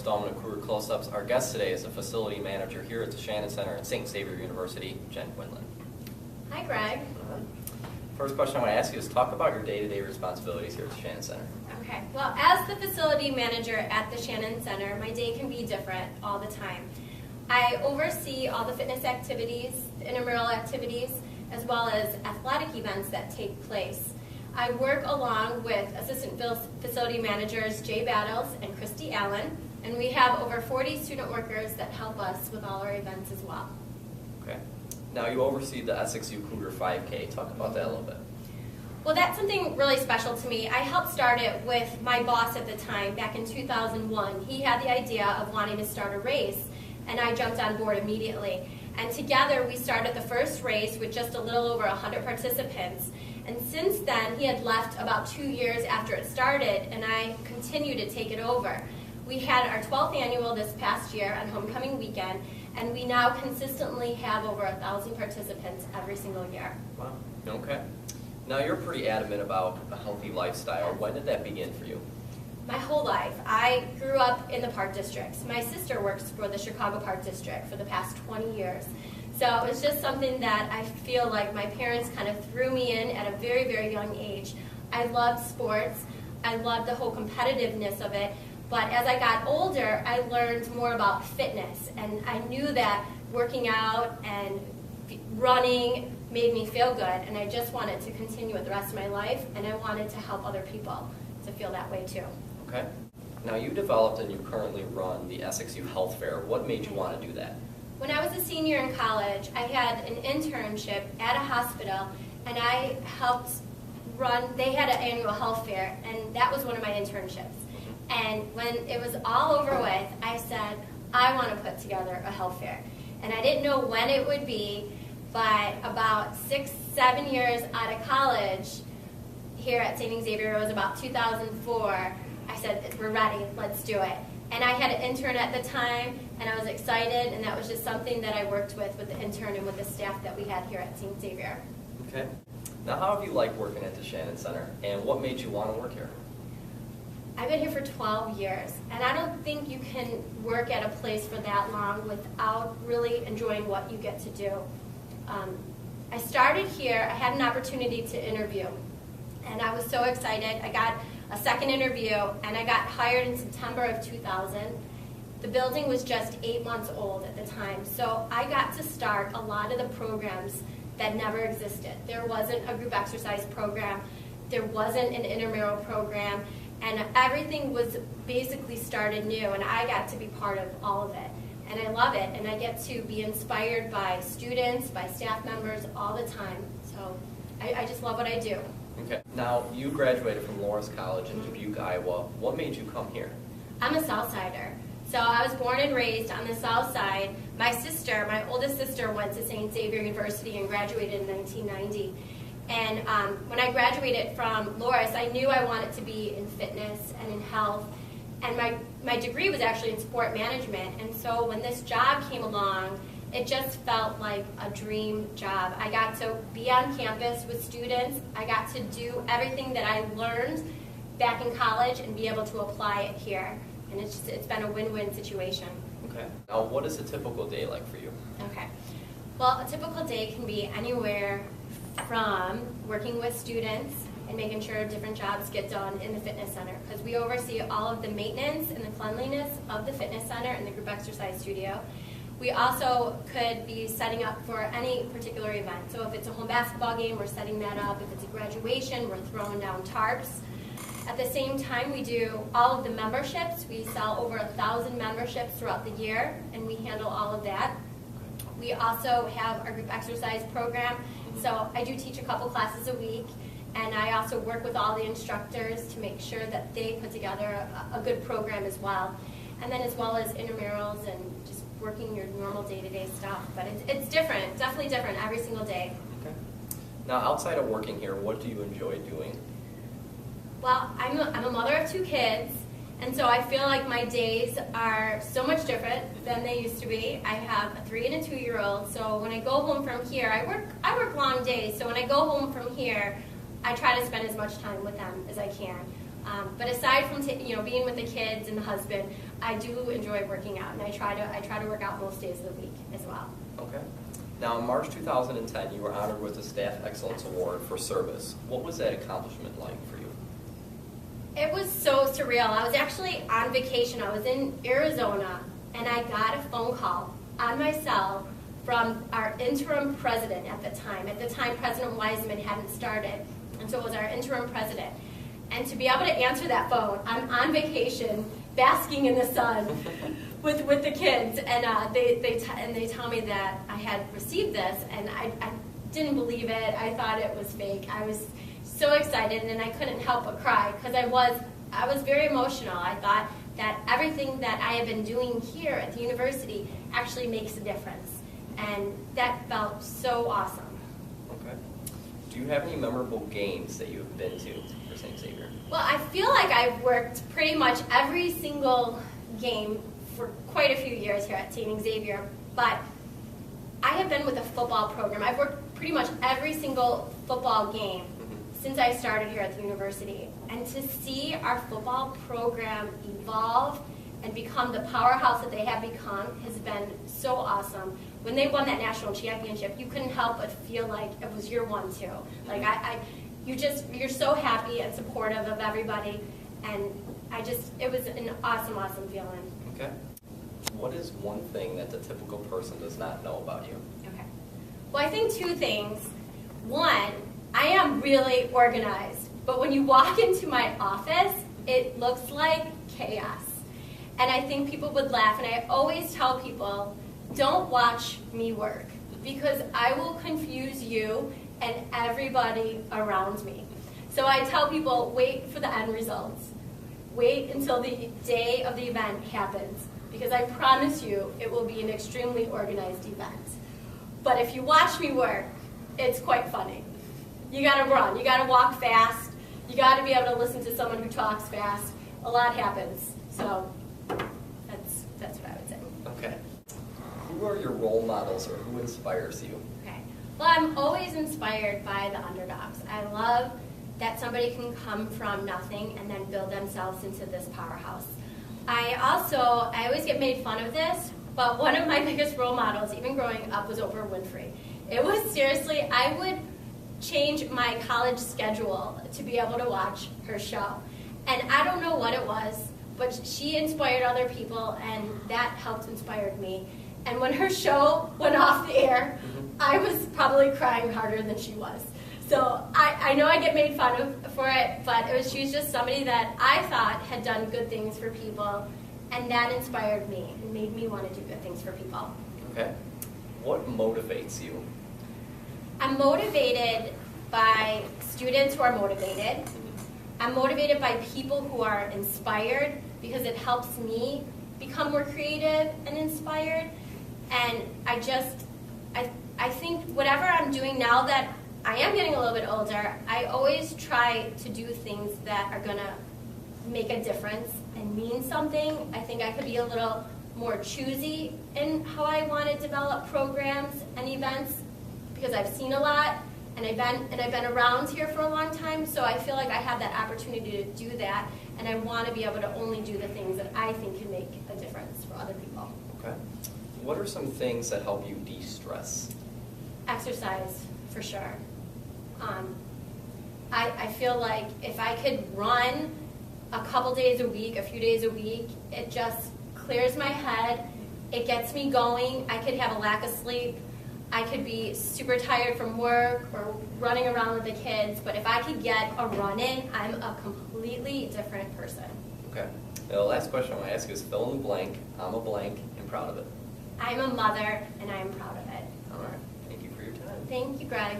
installment of Cougar Close-Ups. Our guest today is a facility manager here at the Shannon Center at Saint Xavier University, Jen Quinlan. Hi, Greg. First question I want to ask you is talk about your day-to-day responsibilities here at the Shannon Center. Okay, well, as the facility manager at the Shannon Center, my day can be different all the time. I oversee all the fitness activities, intramural activities, as well as athletic events that take place. I work along with assistant facility managers Jay Battles and Christy Allen, and we have over 40 student workers that help us with all our events as well. Okay. Now you oversee the SXU Cougar 5K. Talk about that a little bit. Well, that's something really special to me. I helped start it with my boss at the time back in 2001. He had the idea of wanting to start a race, and I jumped on board immediately. And together we started the first race with just a little over 100 participants. And since then, he had left about 2 years after it started, and I continued to take it over. We had our 12th annual this past year on homecoming weekend, and we now consistently have over 1,000 participants every single year. Wow. Okay. Now you're pretty adamant about a healthy lifestyle. When did that begin for you? My whole life. I grew up in the park districts. My sister works for the Chicago Park District for the past 20 years. So it's just something that I feel like my parents kind of threw me in at a very, very young age. I loved sports. I loved the whole competitiveness of it. But as I got older, I learned more about fitness. And I knew that working out and running made me feel good. And I just wanted to continue it the rest of my life. And I wanted to help other people to feel that way too. Okay. Now you developed and you currently run the SXU Health Fair. What made you want to do that? When I was a senior in college, I had an internship at a hospital, and I helped run, they had an annual health fair, and that was one of my internships. And when it was all over with, I said, I want to put together a health fair. And I didn't know when it would be, but about 6-7 years out of college, here at Saint Xavier, it was about 2004, I said, we're ready, let's do it. And I had an intern at the time, and I was excited, and that was just something that I worked with the intern and with the staff that we had here at Saint Xavier. Okay. Now, how have you liked working at the Shannon Center, and what made you want to work here? I've been here for 12 years, and I don't think you can work at a place for that long without really enjoying what you get to do. I started here, I had an opportunity to interview, and I was so excited. I got a second interview, and I got hired in September of 2000. The building was just 8 months old at the time, so I got to start a lot of the programs that never existed. There wasn't a group exercise program, there wasn't an intramural program, and everything was basically started new, and I got to be part of all of it. And I love it, and I get to be inspired by students, by staff members all the time, so I just love what I do. Okay. Now, you graduated from Loras College in Dubuque, Iowa. What made you come here? I'm a Southsider. So I was born and raised on the South Side. My sister, my oldest sister, went to Saint Xavier University and graduated in 1990. And when I graduated from Loras, I knew I wanted to be in fitness and in health. And my degree was actually in sport management. And so when this job came along, it just felt like a dream job. I got to be on campus with students. I got to do everything that I learned back in college and be able to apply it here. And it's been a win-win situation. Okay. Now, what is a typical day like for you? Okay. Well, a typical day can be anywhere from working with students and making sure different jobs get done in the fitness center, because we oversee all of the maintenance and the cleanliness of the fitness center and the group exercise studio. We also could be setting up for any particular event. So if it's a home basketball game, we're setting that up. If it's a graduation, we're throwing down tarps. At the same time, we do all of the memberships. We sell over 1,000 memberships throughout the year, and we handle all of that. We also have our group exercise program. So I do teach a couple classes a week, and I also work with all the instructors to make sure that they put together a good program as well. And then as well as intramurals and just working your normal day-to-day stuff. But it's different, definitely different every single day. Okay. Now, outside of working here, what do you enjoy doing? Well, I'm a mother of 2 kids, and so I feel like my days are so much different than they used to be. I have a 3- and a 2-year-old, so when I go home from here, I work long days, so when I go home from here, I try to spend as much time with them as I can. But aside from being with the kids and the husband, I do enjoy working out, and I try to work out most days of the week as well. Okay. Now, in March 2010, you were honored with the Staff Excellence Award for service. What was that accomplishment like for you? It was so surreal. I was actually on vacation. I was in Arizona, and I got a phone call on my cell from our interim president at the time. At the time, President Wiseman hadn't started, and so it was our interim president. And to be able to answer that phone, I'm on vacation, basking in the sun with the kids, and they tell me that I had received this, and I didn't believe it. I thought it was fake. I was so excited, and I couldn't help but cry because I was very emotional. I thought that everything that I have been doing here at the university actually makes a difference, and that felt so awesome. Okay. Do you have any memorable games that you have been to for Saint Xavier? Well, I feel like I've worked pretty much every single game for quite a few years here at Saint Xavier, but I have been with a football program. I've worked pretty much every single football game since I started here at the university. And to see our football program evolve and become the powerhouse that they have become has been so awesome. When they won that national championship, you couldn't help but feel like it was your one too. Like you're so happy and supportive of everybody, and it was an awesome feeling. Okay. What is one thing that the typical person does not know about you? Okay. Well, I think two things. One, I am really organized, but when you walk into my office, it looks like chaos. And I think people would laugh, and I always tell people, don't watch me work, because I will confuse you and everybody around me. So I tell people, wait for the end results. Wait until the day of the event happens, because I promise you it will be an extremely organized event. But if you watch me work, it's quite funny. You gotta run, you gotta walk fast, you gotta be able to listen to someone who talks fast. A lot happens, so that's what I would say. Okay. Who are your role models, or who inspires you? Okay. Well, I'm always inspired by the underdogs. I love that somebody can come from nothing and then build themselves into this powerhouse. I always get made fun of this, but one of my biggest role models, even growing up, was Oprah Winfrey. It was seriously, I would change my college schedule to be able to watch her show. And I don't know what it was, but she inspired other people, and that helped inspire me. And when her show went off the air, I was probably crying harder than she was. So I know I get made fun of for it, but she was just somebody that I thought had done good things for people, and that inspired me and made me want to do good things for people. Okay. What motivates you? I'm motivated by students who are motivated. I'm motivated by people who are inspired, because it helps me become more creative and inspired. And I think whatever I'm doing now that I am getting a little bit older, I always try to do things that are gonna make a difference and mean something. I think I could be a little more choosy in how I want to develop programs and events, because I've seen a lot, and I've been around here for a long time, so I feel like I have that opportunity to do that, and I want to be able to only do the things that I think can make a difference for other people. Okay. What are some things that help you de-stress? Exercise, for sure. I feel like if I could run a couple days a week, a few days a week, it just clears my head, it gets me going. I could have a lack of sleep, I could be super tired from work or running around with the kids, but if I could get a run in, I'm a completely different person. Okay. Now, the last question I want to ask is fill in the blank. I'm a blank and proud of it. I'm a mother, and I am proud of it. All right. Thank you for your time. Thank you, Greg.